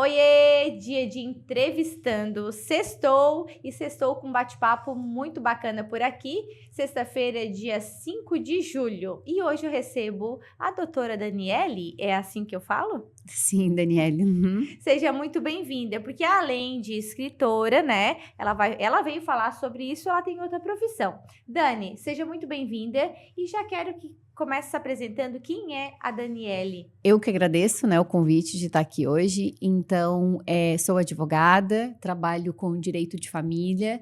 Oiê, dia de entrevistando. Sextou e sextou com um bate-papo muito bacana por aqui. Sexta-feira, dia 5 de julho. E hoje eu recebo a doutora Daniele, é assim que eu falo? Sim, Daniele. Uhum. Seja muito bem-vinda, porque além de escritora, né, ela veio falar sobre isso, ela tem outra profissão. Dani, seja muito bem-vinda e já quero que comece se apresentando quem é a Daniele. Eu que agradeço, né, o convite de estar aqui hoje. Então, sou advogada, trabalho com direito de família.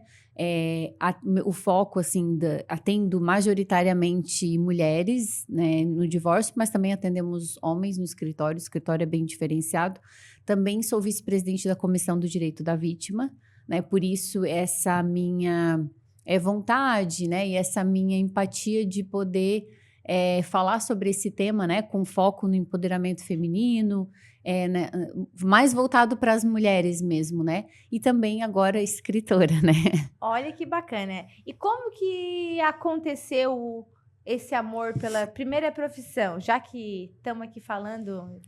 O foco, assim, atendo majoritariamente mulheres, né, no divórcio, mas também atendemos homens no escritório. O escritório é bem diferenciado. Também sou vice-presidente da Comissão do Direito da Vítima, né, por isso essa minha vontade, né, e essa minha empatia de poder falar sobre esse tema, né, com foco no empoderamento feminino, né, mais voltado para as mulheres mesmo, né, e também agora escritora, né. Olha que bacana. E como que aconteceu esse amor pela primeira profissão? Já que estamos aqui falando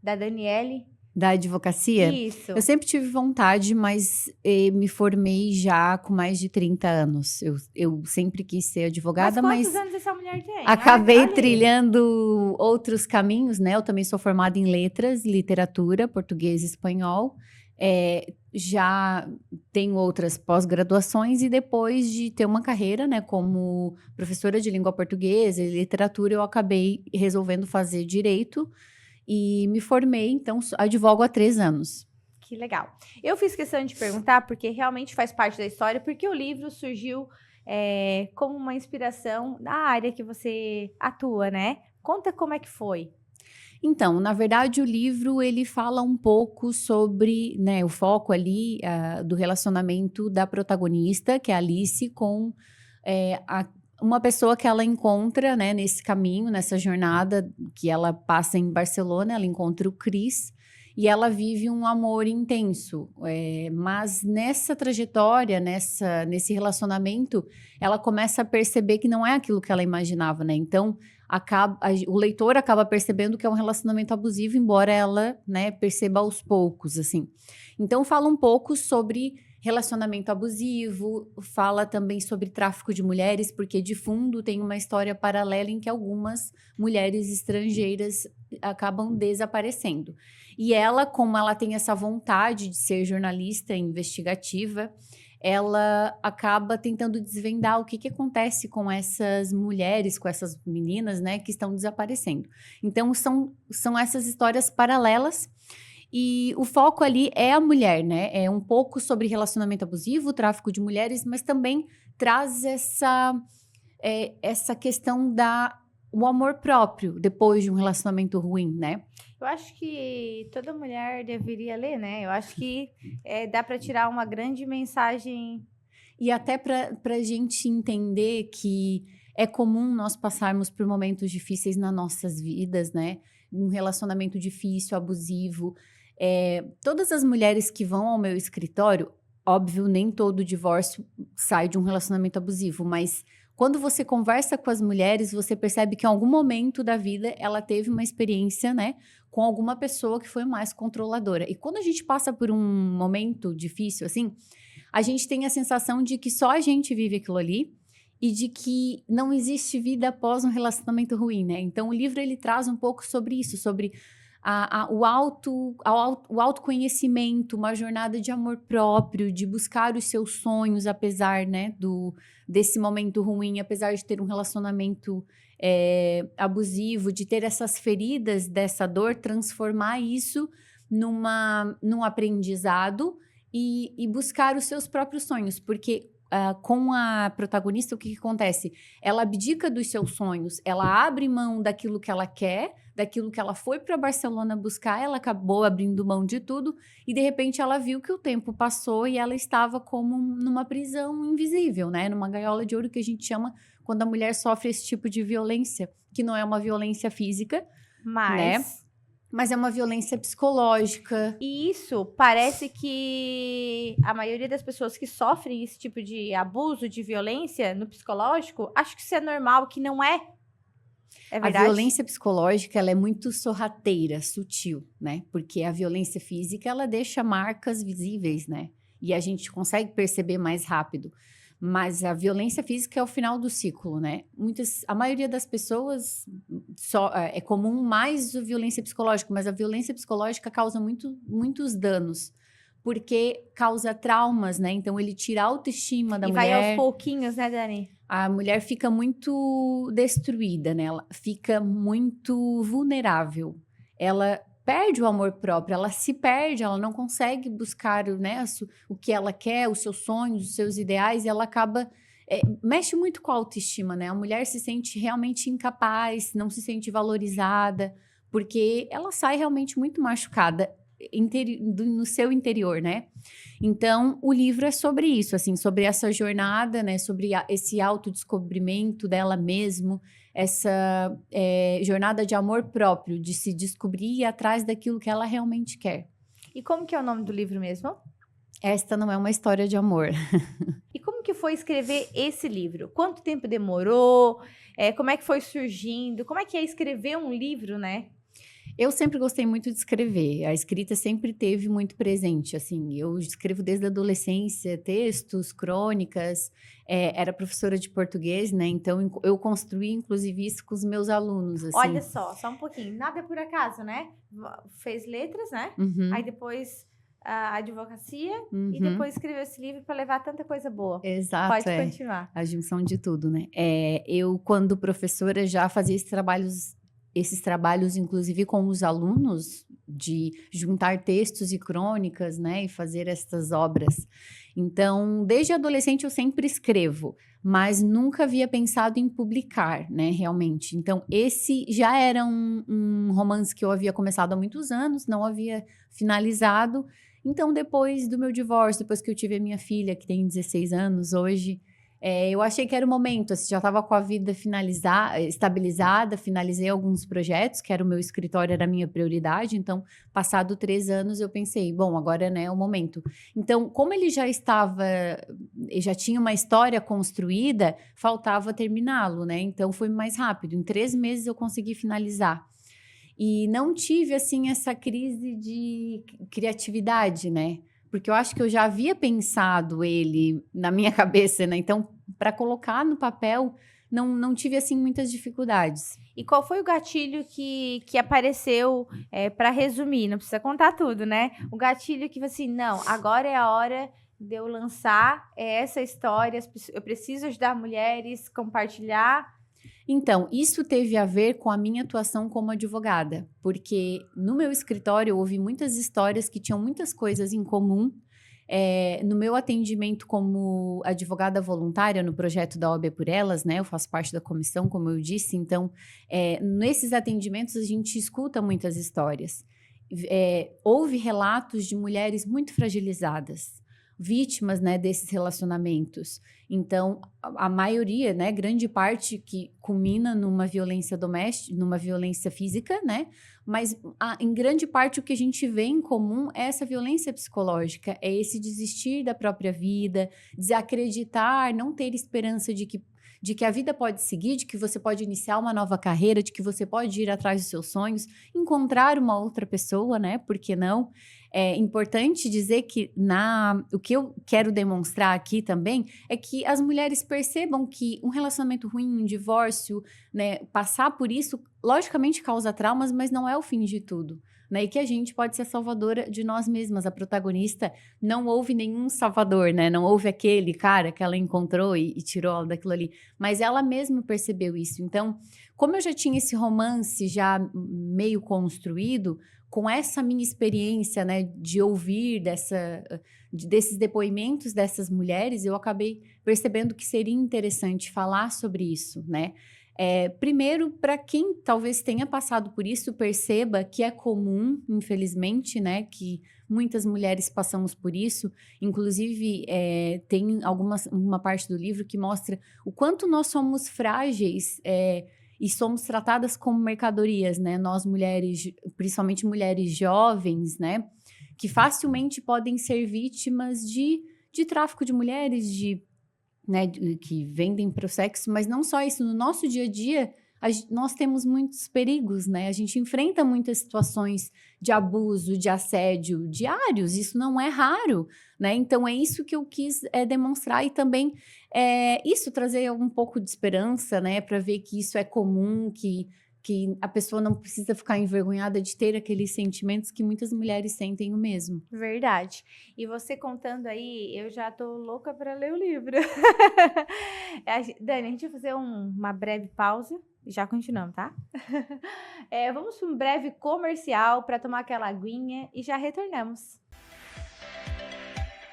da Daniele. Da advocacia, eu Isso. sempre tive vontade, mas me formei já com mais de 30 anos. Eu sempre quis ser Mas advogada, quantos mas anos essa mulher tem? acabei Olha aí. trilhando outros caminhos, né, eu também sou formada em letras, literatura, português e espanhol, já tenho outras pós-graduações e depois de ter uma carreira, né, como professora de língua portuguesa e literatura, eu acabei resolvendo fazer direito e me formei, então advogo há 3 anos. Que legal. Eu fiz questão de perguntar porque realmente faz parte da história, porque o livro surgiu como uma inspiração da área que você atua, né? Conta como é que foi. Então, na verdade, o livro ele fala um pouco sobre, né, o foco ali do relacionamento da protagonista, que é a Alice, com uma pessoa que ela encontra, né, nesse caminho, nessa jornada que ela passa em Barcelona, ela encontra o Chris e ela vive um amor intenso. Mas nessa trajetória, nesse relacionamento, ela começa a perceber que não é aquilo que ela imaginava, né? Então, o leitor acaba percebendo que é um relacionamento abusivo, embora ela, né, perceba aos poucos, assim. Então, fala um pouco sobre relacionamento abusivo, fala também sobre tráfico de mulheres, porque de fundo tem uma história paralela em que algumas mulheres estrangeiras acabam desaparecendo. E ela, como ela tem essa vontade de ser jornalista investigativa, ela acaba tentando desvendar o que acontece com essas mulheres, com essas meninas, né, que estão desaparecendo. Então, são essas histórias paralelas e o foco ali é a mulher, né? É um pouco sobre relacionamento abusivo, tráfico de mulheres, mas também traz essa questão o amor próprio depois de um relacionamento ruim, né? Eu acho que toda mulher deveria ler, né? Eu acho que dá para tirar uma grande mensagem. E até para a gente entender que é comum nós passarmos por momentos difíceis nas nossas vidas, né? Um relacionamento difícil, abusivo. Todas as mulheres que vão ao meu escritório, óbvio, nem todo divórcio sai de um relacionamento abusivo, mas quando você conversa com as mulheres, você percebe que em algum momento da vida ela teve uma experiência, né, com alguma pessoa que foi mais controladora. E quando a gente passa por um momento difícil, assim, a gente tem a sensação de que só a gente vive aquilo ali e de que não existe vida após um relacionamento ruim, né? Então, o livro ele traz um pouco sobre isso, sobre o autoconhecimento, uma jornada de amor próprio, de buscar os seus sonhos, apesar, né, desse momento ruim, apesar de ter um relacionamento abusivo, de ter essas feridas dessa dor, transformar isso num aprendizado e buscar os seus próprios sonhos, porque com a protagonista, o que acontece? Ela abdica dos seus sonhos, ela abre mão daquilo que ela quer, daquilo que ela foi para Barcelona buscar, ela acabou abrindo mão de tudo e de repente ela viu que o tempo passou e ela estava como numa prisão invisível, né? Numa gaiola de ouro que a gente chama quando a mulher sofre esse tipo de violência, que não é uma violência física, né? Mas é uma violência psicológica. E isso parece que a maioria das pessoas que sofrem esse tipo de abuso, de violência no psicológico, acho que isso é normal, que não é. É A verdade? violência psicológica, ela é muito sorrateira, sutil, né? Porque a violência física, ela deixa marcas visíveis, né? E a gente consegue perceber mais rápido. Mas a violência física é o final do ciclo, né? A maioria das pessoas é comum mais a violência psicológica, mas a violência psicológica causa muitos danos, porque causa traumas, né? Então ele tira a autoestima da E vai aos mulher. pouquinhos, né, Dani? A mulher fica muito destruída, né? Ela fica muito vulnerável. Ela perde o amor próprio, ela se perde, ela não consegue buscar, né, o que ela quer, os seus sonhos, os seus ideais, e ela acaba mexe muito com a autoestima, né? A mulher se sente realmente incapaz, não se sente valorizada, porque ela sai realmente muito machucada no seu interior, né? Então, o livro é sobre isso, assim, sobre essa jornada, né? Sobre esse autodescobrimento dela mesmo, essa jornada de amor próprio, de se descobrir e ir atrás daquilo que ela realmente quer. E como que é o nome do livro mesmo? Esta não é uma história de amor. E como que foi escrever esse livro? Quanto tempo demorou? Como é que foi surgindo? Como é que é escrever um livro, né? Eu sempre gostei muito de escrever, a escrita sempre teve muito presente, assim, eu escrevo desde a adolescência, textos, crônicas, era professora de português, né, então eu construí inclusive isso com os meus alunos, assim. Olha só um pouquinho, nada é por acaso, né? Fez letras, né? Uhum. Aí depois a advocacia Uhum. e depois escreveu esse livro para levar tanta coisa boa. Exato, Pode continuar. a junção de tudo, né. Eu, quando professora, já fazia esses trabalhos, inclusive com os alunos, de juntar textos e crônicas, né, e fazer essas obras. Então, desde adolescente eu sempre escrevo, mas nunca havia pensado em publicar, né, realmente. Então, esse já era um romance que eu havia começado há muitos anos, não havia finalizado. Então, depois do meu divórcio, depois que eu tive a minha filha, que tem 16 anos hoje, eu achei que era o momento, assim, já estava com a vida estabilizada, finalizei alguns projetos, que era o meu escritório, era a minha prioridade, então, passado 3 anos, eu pensei, bom, agora, né, é o momento. Então, como ele já tinha uma história construída, faltava terminá-lo, né, então foi mais rápido, em 3 meses eu consegui finalizar. E não tive, assim, essa crise de criatividade, né, porque eu acho que eu já havia pensado ele na minha cabeça, né, então para colocar no papel não tive, assim, muitas dificuldades. E qual foi o gatilho que apareceu, para resumir, não precisa contar tudo, né? O gatilho que assim, não, agora é a hora de eu lançar essa história, eu preciso ajudar mulheres, compartilhar. Então, isso teve a ver com a minha atuação como advogada, porque no meu escritório eu ouvi muitas histórias que tinham muitas coisas em comum. No meu atendimento como advogada voluntária no projeto da OAB por Elas, né? Eu faço parte da comissão, como eu disse. Então, nesses atendimentos a gente escuta muitas histórias. Houve relatos de mulheres muito fragilizadas, vítimas, né, desses relacionamentos. Então, a maioria, né, grande parte que culmina numa violência doméstica, numa violência física, né? Mas em grande parte o que a gente vê em comum é essa violência psicológica, é esse desistir da própria vida, desacreditar, não ter esperança de que a vida pode seguir, de que você pode iniciar uma nova carreira, de que você pode ir atrás dos seus sonhos, encontrar uma outra pessoa, né? Por que não? É importante dizer que o que eu quero demonstrar aqui também é que as mulheres percebam que um relacionamento ruim, um divórcio, né, passar por isso, logicamente causa traumas, mas não é o fim de tudo. Né, e que a gente pode ser a salvadora de nós mesmas. A protagonista não houve nenhum salvador, né? Não houve aquele cara que ela encontrou e tirou ela daquilo ali. Mas ela mesma percebeu isso. Então, como eu já tinha esse romance já meio construído, com essa minha experiência, né, de ouvir desses depoimentos dessas mulheres, eu acabei percebendo que seria interessante falar sobre isso, né? Primeiro, para quem talvez tenha passado por isso, perceba que é comum, infelizmente, né, que muitas mulheres passamos por isso. Inclusive, tem uma parte do livro que mostra o quanto nós somos frágeis e somos tratadas como mercadorias, né? Nós mulheres, principalmente mulheres jovens, né, que facilmente podem ser vítimas de tráfico de mulheres, né, que vendem para o sexo, mas não só isso, no nosso dia a dia, nós temos muitos perigos, né? A gente enfrenta muitas situações de abuso, de assédio diários, isso não é raro, né? Então, é isso que eu quis demonstrar e também isso trazer um pouco de esperança, né? Para ver que isso é comum, que a pessoa não precisa ficar envergonhada de ter aqueles sentimentos que muitas mulheres sentem o mesmo. Verdade. E você contando aí, eu já tô louca para ler o livro. Dani, a gente vai fazer uma breve pausa e já continuamos, tá? Vamos para um breve comercial para tomar aquela aguinha e já retornamos.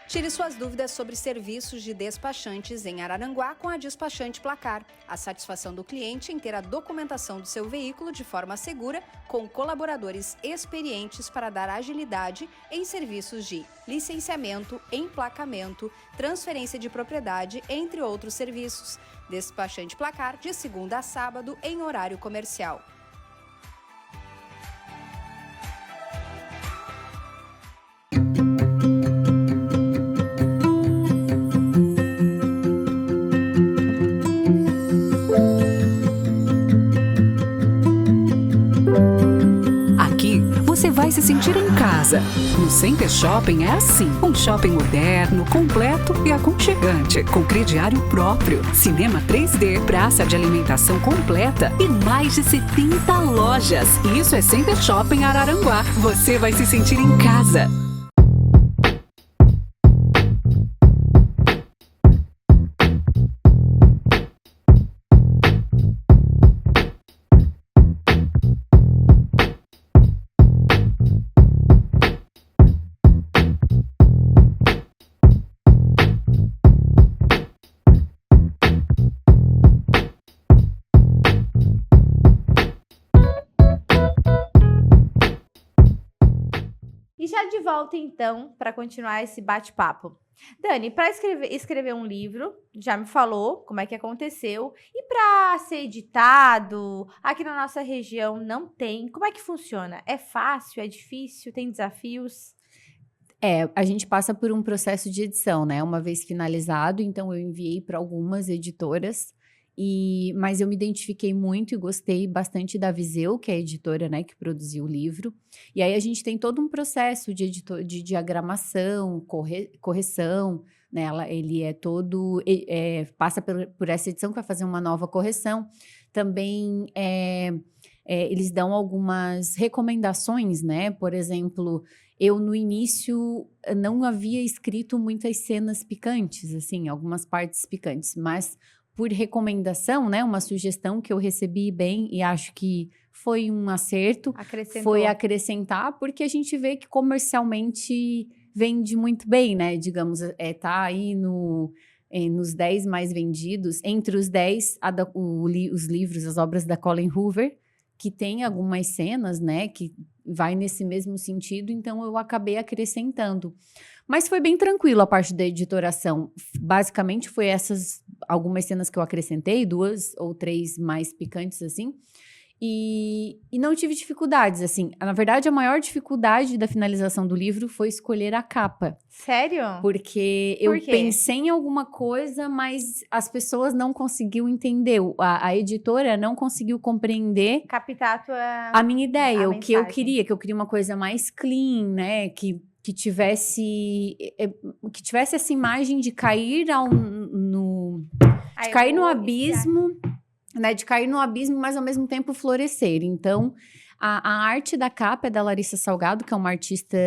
Tire suas dúvidas sobre serviços de despachantes em Araranguá com a Despachante Placar. A satisfação do cliente em ter a documentação do seu veículo de forma segura, com colaboradores experientes para dar agilidade em serviços de licenciamento, emplacamento, transferência de propriedade, entre outros serviços. Despachante Placar, de segunda a sábado, em horário comercial. Você vai se sentir em casa. No Center Shopping é assim. Um shopping moderno, completo e aconchegante, com crediário próprio, cinema 3D, praça de alimentação completa e mais de 70 lojas. Isso é Center Shopping Araranguá. Você vai se sentir em casa. Já de volta, então, para continuar esse bate-papo. Dani, para escrever um livro, já me falou como é que aconteceu. E para ser editado, aqui na nossa região não tem. Como é que funciona? É fácil? É difícil? Tem desafios? A gente passa por um processo de edição, né? Uma vez finalizado, então eu enviei para algumas editoras. Mas eu me identifiquei muito e gostei bastante da Viseu, que é a editora, né, que produziu o livro. E aí a gente tem todo um processo de diagramação, correção, né? Ele é todo... passa por essa edição que vai fazer uma nova correção. Também eles dão algumas recomendações, né? Por exemplo, eu no início não havia escrito muitas cenas picantes, assim, algumas partes picantes, mas... por recomendação, né, uma sugestão que eu recebi bem e acho que foi um acerto, foi acrescentar, porque a gente vê que comercialmente vende muito bem, né, digamos, tá aí nos 10 mais vendidos, entre os 10, os livros, as obras da Colleen Hoover, que tem algumas cenas, né, que vai nesse mesmo sentido, então eu acabei acrescentando. Mas foi bem tranquilo a parte da editoração. Basicamente, foi essas algumas cenas que eu acrescentei, 2 ou 3 mais picantes, assim. E não tive dificuldades, assim. Na verdade, a maior dificuldade da finalização do livro foi escolher a capa. Sério? Porque eu pensei em alguma coisa, mas as pessoas não conseguiam entender. A editora não conseguiu compreender... captar a minha ideia, o que eu queria. Que eu queria uma coisa mais clean, né? Que tivesse essa imagem de cair no abismo, né? De cair no abismo, mas ao mesmo tempo florescer. Então, a arte da capa é da Larissa Salgado, que é uma artista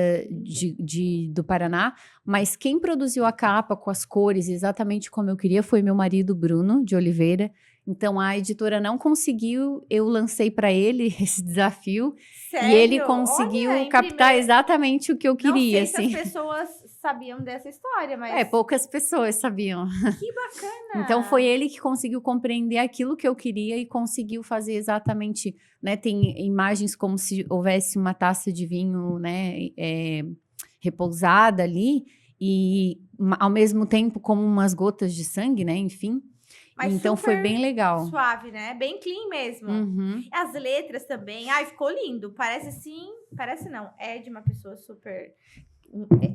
do Paraná, mas quem produziu a capa com as cores exatamente como eu queria foi meu marido Bruno de Oliveira. Então, a editora não conseguiu, eu lancei para ele esse desafio. Sério? E ele conseguiu captar exatamente o que eu queria. Não sei se as pessoas sabiam dessa história, mas... poucas pessoas sabiam. Que bacana! Então, foi ele que conseguiu compreender aquilo que eu queria e conseguiu fazer exatamente, né? Tem imagens como se houvesse uma taça de vinho, né? Repousada ali e, ao mesmo tempo, como umas gotas de sangue, né? Enfim... Mas então foi bem legal. Suave, né? Bem clean mesmo. Uhum. As letras também. Ai, ficou lindo. Parece sim. Parece não. É de uma pessoa super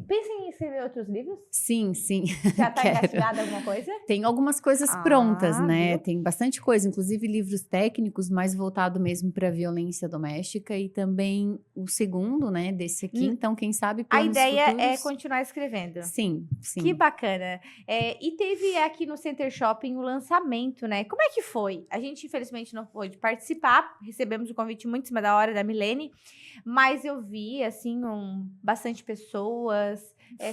Pensa em escrever outros livros? Sim. Já está Quero. engatilhada alguma coisa? Tem algumas coisas prontas, né? Viu? Tem bastante coisa, inclusive livros técnicos, mais voltado mesmo para violência doméstica, e também o segundo, né, desse aqui. Então, quem sabe A planos ideia futuros. é continuar escrevendo. Sim. Que bacana. E teve aqui no Center Shopping o lançamento, né? Como é que foi? A gente, infelizmente, não pôde participar. Recebemos o convite muito em cima da hora da Milene. Mas eu vi, assim, bastante pessoas.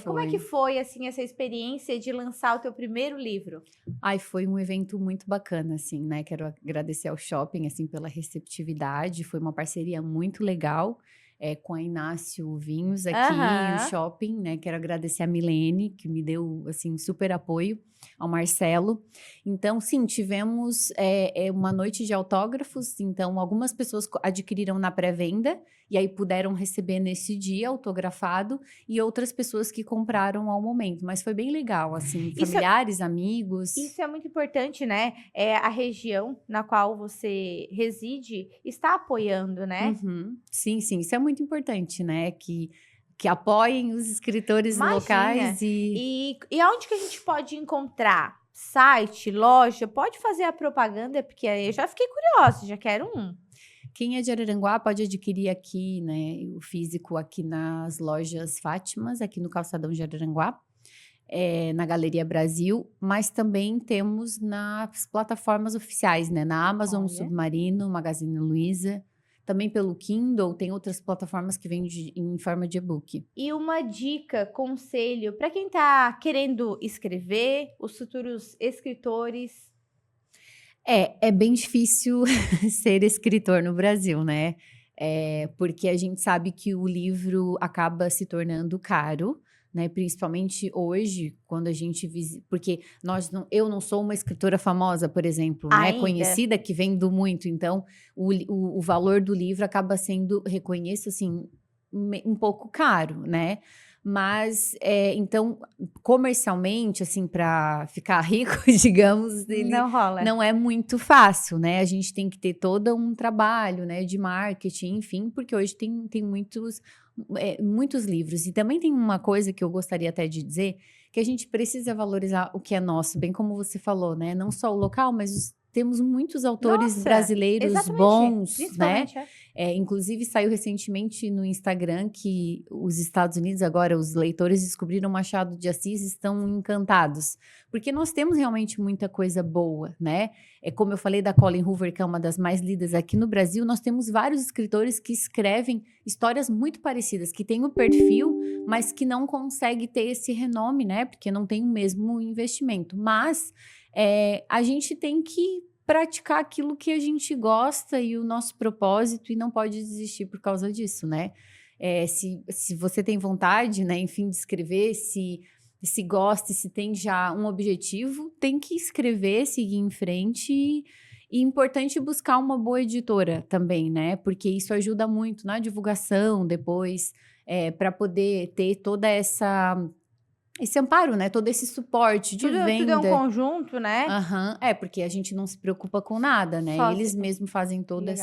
Como é que foi, assim, essa experiência de lançar o teu primeiro livro? Ai, foi um evento muito bacana, assim, né? Quero agradecer ao shopping, assim, pela receptividade. Foi uma parceria muito legal. Com a Inácio Vinhos aqui no shopping, né? Quero agradecer a Milene, que me deu, assim, super apoio, ao Marcelo. Então, sim, tivemos uma noite de autógrafos. Então, algumas pessoas adquiriram na pré-venda e aí puderam receber nesse dia autografado, e outras pessoas que compraram ao momento. Mas foi bem legal, assim, familiares, amigos. Isso é muito importante, né? A região na qual você reside está apoiando, né? Uhum. Sim, isso é muito importante, né? Que apoiem os escritores locais. E aonde que a gente pode encontrar? Site, loja? Pode fazer a propaganda, porque aí eu já fiquei curiosa, já quero um. Quem é de Araranguá pode adquirir aqui, né, o físico aqui nas lojas Fátimas, aqui no Calçadão de Araranguá, na Galeria Brasil, mas também temos nas plataformas oficiais, né, na Amazon, Submarino, Magazine Luiza, também pelo Kindle, tem outras plataformas que vêm em forma de e-book. E uma dica, conselho, para quem está querendo escrever, os futuros escritores... É bem difícil ser escritor no Brasil, né? Porque a gente sabe que o livro acaba se tornando caro, né? Principalmente hoje, quando a gente porque eu não sou uma escritora famosa, por exemplo, né? Conhecida, que vendo muito. Então, o valor do livro acaba sendo, reconheço, assim, um pouco caro, né? Mas, então, comercialmente, assim, para ficar rico, digamos, ele não rola. Não é muito fácil, né? A gente tem que ter todo um trabalho, né, de marketing, enfim, porque hoje tem muitos livros. E também tem uma coisa que eu gostaria até de dizer, que a gente precisa valorizar o que é nosso, bem como você falou, né? Não só o local, mas temos muitos autores brasileiros bons, né? Inclusive, saiu recentemente no Instagram que os Estados Unidos, agora, os leitores descobriram Machado de Assis e estão encantados. Porque nós temos realmente muita coisa boa, né? Como eu falei da Colleen Hoover, que é uma das mais lidas aqui no Brasil, nós temos vários escritores que escrevem histórias muito parecidas, que têm o perfil, mas que não conseguem ter esse renome, né? Porque não tem o mesmo investimento. Mas a gente tem que praticar aquilo que a gente gosta e o nosso propósito, e não pode desistir por causa disso, né? Se você tem vontade, né, enfim, de escrever, se gosta, se tem já um objetivo, tem que escrever, seguir em frente, e importante buscar uma boa editora também, né? Porque isso ajuda muito na divulgação depois, para poder ter toda esse amparo, né? Todo esse suporte de venda. Tudo é um conjunto, né? Porque a gente não se preocupa com nada, né? Eles mesmos fazem toda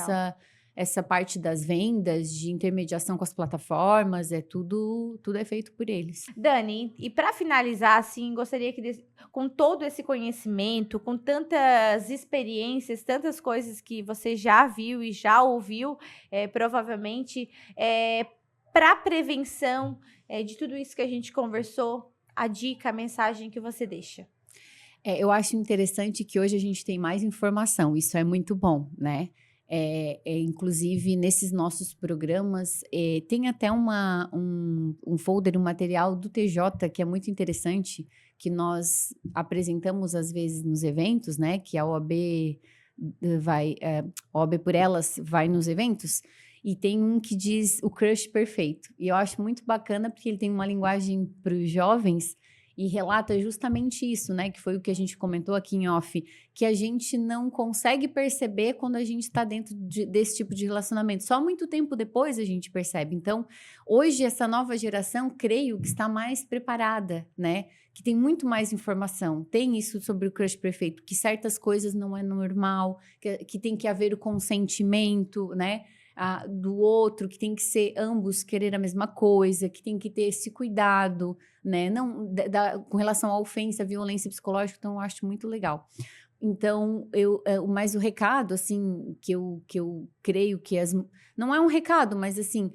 essa parte das vendas, de intermediação com as plataformas, tudo é feito por eles. Dani, e para finalizar, assim, gostaria que, com todo esse conhecimento, com tantas experiências, tantas coisas que você já viu e já ouviu, provavelmente, para prevenção de tudo isso que a gente conversou, a dica, a mensagem que você deixa? Eu acho interessante que hoje a gente tem mais informação, isso é muito bom, né? Inclusive, nesses nossos programas, tem até um folder, um material do TJ, que é muito interessante, que nós apresentamos às vezes nos eventos, né? Que a OAB OAB por Elas vai nos eventos, e tem um que diz o crush perfeito. E eu acho muito bacana, porque ele tem uma linguagem para os jovens e relata justamente isso, né? Que foi o que a gente comentou aqui em off, que a gente não consegue perceber quando a gente está dentro desse tipo de relacionamento. Só muito tempo depois a gente percebe. Então, hoje, essa nova geração, creio que está mais preparada, né? Que tem muito mais informação. Tem isso sobre o crush perfeito, que certas coisas não é normal, que tem que haver o consentimento, né? do outro, que tem que ser ambos querer a mesma coisa, que tem que ter esse cuidado, né? Não, com relação à ofensa, à violência psicológica, então eu acho muito legal. Então, mas o recado, assim, que eu creio que não é um recado, mas assim,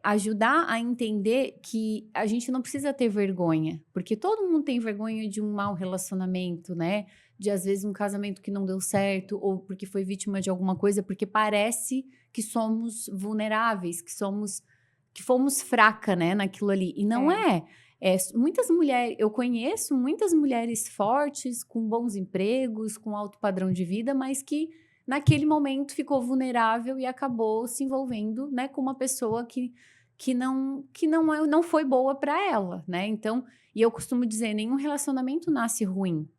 ajudar a entender que a gente não precisa ter vergonha, porque todo mundo tem vergonha de um mau relacionamento, né? De, às vezes, um casamento que não deu certo, ou porque foi vítima de alguma coisa, porque parece que somos vulneráveis, que fomos fraca, né, naquilo ali. E não é. Muitas mulheres, eu conheço muitas mulheres fortes, com bons empregos, com alto padrão de vida, mas que naquele momento ficou vulnerável e acabou se envolvendo, né, com uma pessoa que não foi boa para ela, né? Então, e eu costumo dizer, nenhum relacionamento nasce ruim.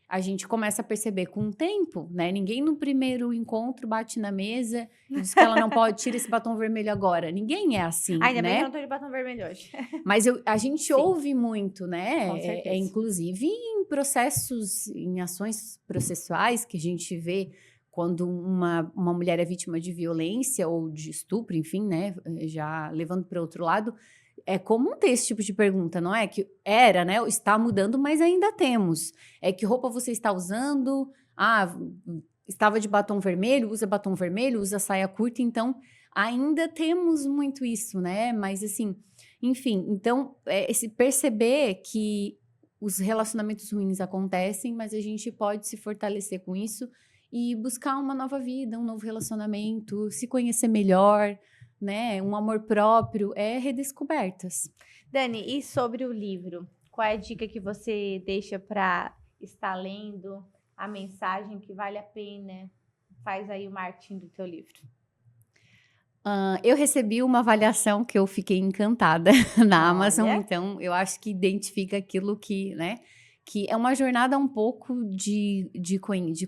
A gente começa a perceber com o tempo, né? Ninguém no primeiro encontro bate na mesa e diz que ela não pode tirar esse batom vermelho agora. Ninguém é assim, Ainda né? bem que eu não tô de batom vermelho hoje. Mas a gente ouve muito, né? Com certeza. Inclusive em processos, em ações processuais que a gente vê quando uma mulher é vítima de violência ou de estupro, enfim, né? Já levando para outro lado. É comum ter esse tipo de pergunta, não é? Que era, né? Está mudando, mas ainda temos. Que roupa você está usando? Estava de batom vermelho, usa saia curta. Então, ainda temos muito isso, né? Mas, assim, enfim. Então, esse perceber que os relacionamentos ruins acontecem, mas a gente pode se fortalecer com isso e buscar uma nova vida, um novo relacionamento, se conhecer melhor, né? Um amor próprio, redescobertas. Dani, e sobre o livro? Qual é a dica que você deixa para estar lendo? A mensagem que vale a pena? Faz aí o marketing do teu livro. Eu recebi uma avaliação que eu fiquei encantada na Amazon, então eu acho que identifica aquilo que, né? Que é uma jornada um pouco de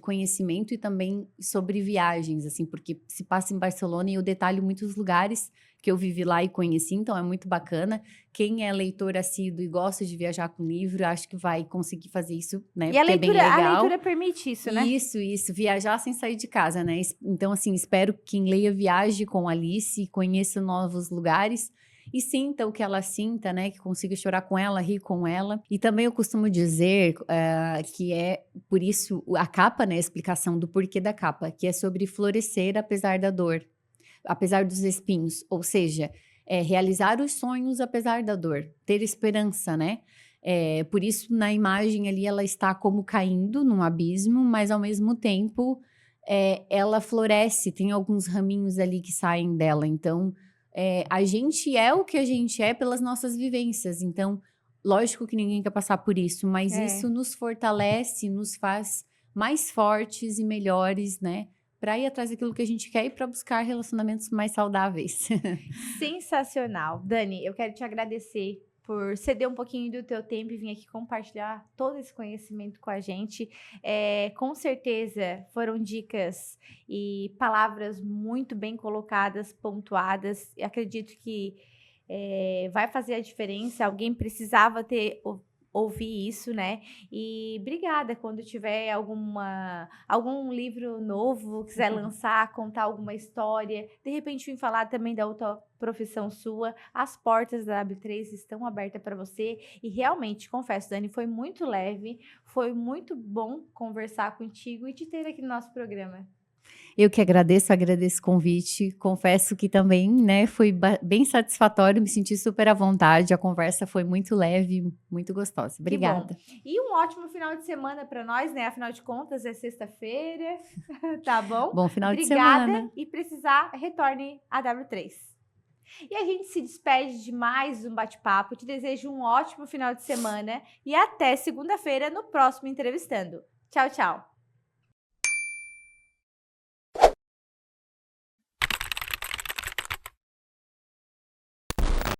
conhecimento e também sobre viagens, assim, porque se passa em Barcelona e eu detalho muitos lugares que eu vivi lá e conheci, então é muito bacana. Quem é leitor assíduo e gosta de viajar com livro, acho que vai conseguir fazer isso, né? E a leitura permite isso, né? Isso, viajar sem sair de casa, né? Então, assim, espero que quem leia viaje com Alice, conheça novos lugares e sinta o que ela sinta, né? Que consiga chorar com ela, rir com ela. E também eu costumo dizer que por isso, a capa, né? A explicação do porquê da capa, que é sobre florescer apesar da dor, apesar dos espinhos. Ou seja, realizar os sonhos apesar da dor, ter esperança, né? Por isso, na imagem ali, ela está como caindo num abismo, mas ao mesmo tempo, ela floresce, tem alguns raminhos ali que saem dela. Então, a gente é o que a gente é pelas nossas vivências. Então, lógico que ninguém quer passar por isso, mas isso nos fortalece, nos faz mais fortes e melhores, né? Para ir atrás daquilo que a gente quer e para buscar relacionamentos mais saudáveis. Sensacional. Dani, eu quero te agradecer por ceder um pouquinho do teu tempo e vir aqui compartilhar todo esse conhecimento com a gente. Com certeza foram dicas e palavras muito bem colocadas, pontuadas. Eu acredito que vai fazer a diferença. Alguém precisava ouvir isso, né? E obrigada quando tiver algum livro novo, quiser lançar, contar alguma história, de repente vim falar também da outra profissão sua, as portas da W3 estão abertas para você e realmente, confesso, Dani, foi muito leve, foi muito bom conversar contigo e te ter aqui no nosso programa. Eu que agradeço o convite, confesso que também, né, foi bem satisfatório, me senti super à vontade, a conversa foi muito leve, muito gostosa. Obrigada. E um ótimo final de semana para nós, né, afinal de contas é sexta-feira, tá bom? Bom final de semana. Obrigada e precisar, retorne à W3. E a gente se despede de mais um bate-papo, te desejo um ótimo final de semana e até segunda-feira no próximo Entrevistando. Tchau, tchau!